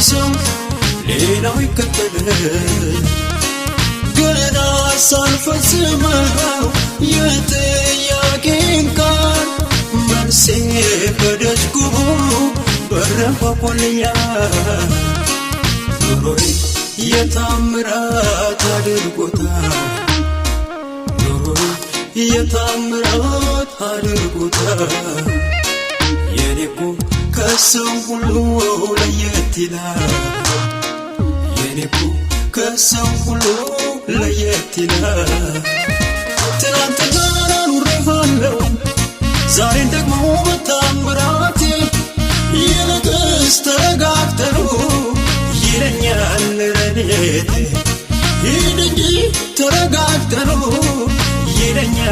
ሰው ሌላው ይከተል ገና ሳልፈጽመው የጥያቄን ቃል መልሴ በደጅ ቆሞ በረንኳኳልኛል ኑሮዬ የታምራት አድርጎታል ኑሮዬ የታምራት አድርጎታል የኔኮ ከሰው ሁሉ ለየት ይላል የኔኮ ከሰው ሁሉ ለየት ይላል ትናንትና ኑሬሃለሁ ዛሬን ደግሞ በታምራቴ ይልቅስ ተረጋግተህ ይለኛል ረድኤቴ ሂድ እንጂ ተረጋግተህ ይለኛል